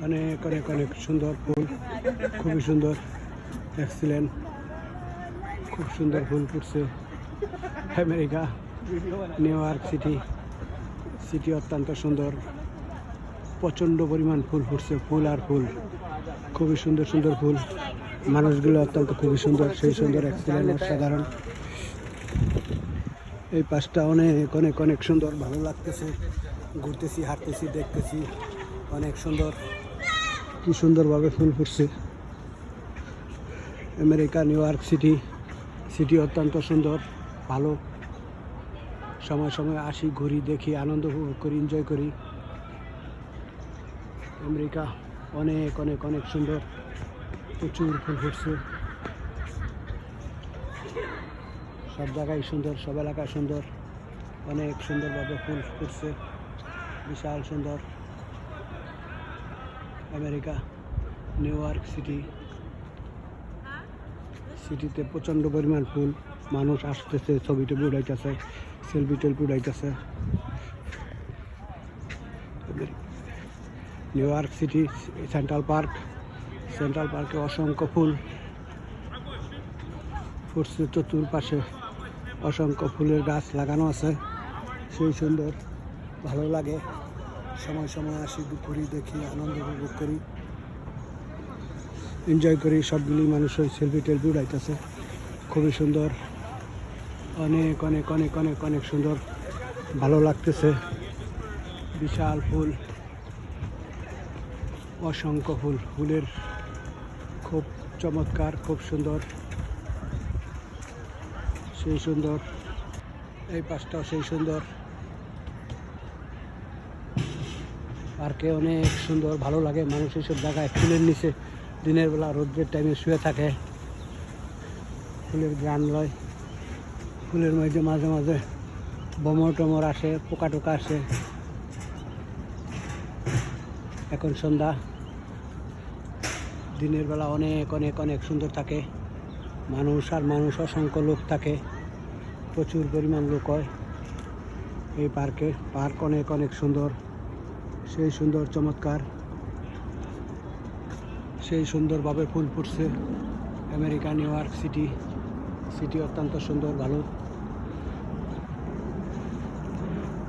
অনেক অনেক অনেক সুন্দর ফুল, খুবই সুন্দর, এক্সিলেন্ট, খুব সুন্দর ফুল ফুটছে। আমেরিকা নিউ ইয়র্ক সিটি অত্যন্ত সুন্দর, প্রচণ্ড পরিমাণ ফুল ফুটছে, ফুল আর ফুল, খুবই সুন্দর সুন্দর ফুল, মানুষগুলো অত্যন্ত খুবই সুন্দর, সেই সুন্দর, এক্সিলেন্ট, অসাধারণ। এই পাশটা অনেক অনেক অনেক সুন্দর, ভালো লাগতেছে, ঘুরতেছি, হাঁটতেছি, দেখতেছি, অনেক সুন্দর, কি সুন্দরভাবে ফুল ফুটছে। আমেরিকা নিউ ইয়র্ক সিটি অত্যন্ত সুন্দর, ভালো, সময় সময় আসি, ঘুরি, দেখি, আনন্দ উপভোগ করি, এনজয় করি। আমেরিকা অনেক অনেক অনেক সুন্দর, প্রচুর ফুল ফুটছে, সব জায়গায় সুন্দর, সব এলাকায় সুন্দর, অনেক সুন্দরভাবে ফুল ফুটছে, বিশাল সুন্দর। আমেরিকা নিউ ইয়র্ক সিটিতে প্রচণ্ড পরিমাণ ফুল, মানুষ আসতেছে, ছবি টবি উড়াইতেছে, সেলফি টেলফি উড়াইতেছে। নিউ ইয়র্ক সিটি সেন্ট্রাল পার্কে অসংখ্য ফুল ফুটছে, চতুর্পাশে অসংখ্য ফুলের গাছ লাগানো আছে, সেই সুন্দর, ভালো লাগে, সময় সময় আসি, ঘুরি, দেখি, আনন্দ উপভোগ করি, এনজয় করি। সবগুলি মানুষ ওই সেলফি টেলফি উড়াইতেছে, খুবই সুন্দর, অনেক অনেক অনেক অনেক অনেক সুন্দর, ভালো লাগতেছে, বিশাল ফুল, অসংখ্য ফুলের খুব চমৎকার, খুব সুন্দর, সেই সুন্দর। এই পাশটাও সেই সুন্দর, পার্কে অনেক সুন্দর, ভালো লাগে, মানুষ এইসব জায়গায় ফুলের নিচে দিনের বেলা রোদ্রের টাইমে শুয়ে থাকে, ফুলের গ্রান লয়, ফুলের মধ্যে মাঝে মাঝে ভ্রমর টমর আসে, পোকা টোকা আসে। এখন সন্ধ্যা, দিনের বেলা অনেক অনেক অনেক সুন্দর থাকে, মানুষ আর মানুষ, অসংখ্য লোক থাকে, প্রচুর পরিমাণ লোক হয় এই পার্ক অনেক অনেক সুন্দর, সেই সুন্দর, চমৎকার, সেই সুন্দরভাবে ফুল ফুটছে। আমেরিকা নিউ ইয়র্ক সিটি অত্যন্ত সুন্দর, ভালো,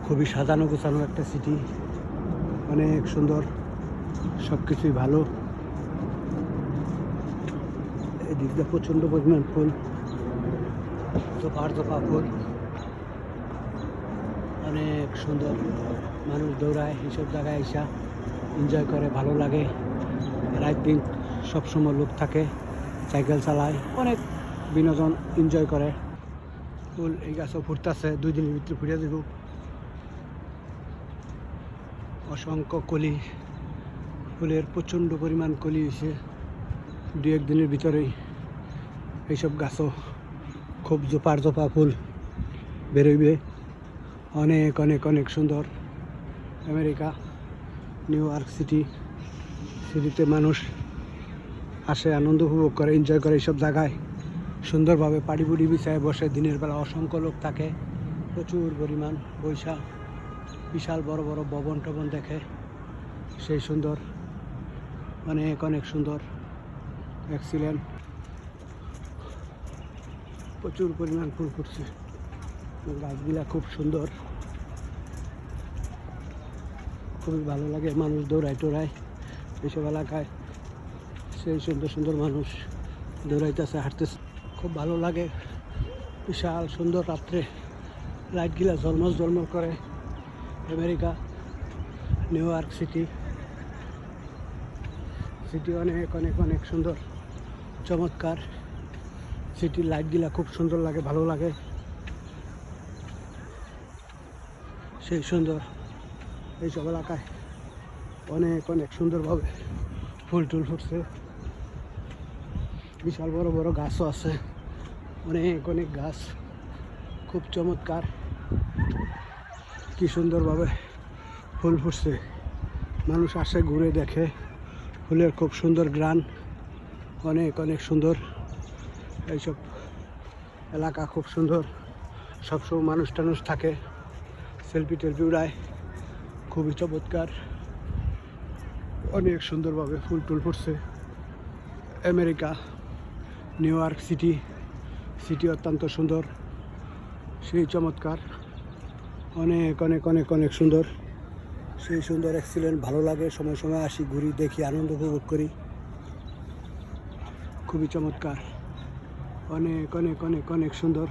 খুবই সাজানো গোছানো একটা সিটি, অনেক সুন্দর, সব কিছুই ভালো। এদিক দিয়ে প্রচণ্ড পরিমাণ ফুল, জোপা ফুল, অনেক সুন্দর, মানুষ দৌড়ায় এইসব জায়গায় এসা, এনজয় করে, ভালো লাগে, রাত দিন সবসময় লোক থাকে, সাইকেল চালায়, অনেক বিনোদন এনজয় করে। ফুল এই গাছও ফুটতেছে, 2 দিনের ভিতরে ফুটে যাব, অসংখ্য কলি, ফুলের প্রচণ্ড পরিমাণ কলি হয়েছে, 2-1 দিনের ভিতরেই এইসব গাছও খুব জোপা ফুল বেরোইবে, অনেক অনেক অনেক সুন্দর। আমেরিকা নিউ ইয়র্ক সিটিতে মানুষ আসে, আনন্দ উপভোগ করে, এনজয় করে, এইসব জায়গায় সুন্দরভাবে পাড়ি বুড়ি বিছায় বসে, দিনের বেলা অসংখ্য লোক থাকে, প্রচুর পরিমাণ পয়সা, বিশাল বড় বড় ভবন টবন দেখে, সেই সুন্দর, অনেক অনেক সুন্দর, এক্সিলেন্ট, প্রচুর পরিমাণ ফুল ফুটছে, গাছগুলা খুব সুন্দর, খুবই ভালো লাগে, মানুষ দৌড়ায় টোড়ায় এইসব এলাকায়, সেই সুন্দর সুন্দর মানুষ দৌড়াইতেছে, হাঁটতেছে, খুব ভালো লাগে, বিশাল সুন্দর, রাত্রে লাইটগুলা ঝলমল করে। আমেরিকা নিউ ইয়র্ক সিটি অনেক অনেক অনেক সুন্দর, চমৎকার, সিটির লাইটগুলা খুব সুন্দর লাগে, ভালো লাগে, সেই সুন্দর। এইসব এলাকায় অনেক অনেক সুন্দরভাবে ফুল টুল ফুটছে, বিশাল বড় বড় গাছও আছে, অনেক অনেক গাছ, খুব চমৎকার, কি সুন্দরভাবে ফুল ফুটছে, মানুষ আসে, ঘুরে, দেখে, ফুলের খুব সুন্দর গ্রান, অনেক অনেক সুন্দর, এইসব এলাকা খুব সুন্দর, সবসময় মানুষ টানুষ থাকে, সেলফি টেলফি উড়ায়, খুবই চমৎকার। অনেক সুন্দরভাবে ফুল টুল ফুটছে। আমেরিকা নিউ ইয়র্ক সিটি অত্যন্ত সুন্দর, সেই চমৎকার, অনেক অনেক অনেক অনেক সুন্দর, সেই সুন্দর এক্সিলেন্ট। ভালো লাগে, সময় সময় আসি, ঘুরি, দেখি, আনন্দ উপভোগ করি। খুবই চমৎকার, অনেক অনেক অনেক অনেক সুন্দর।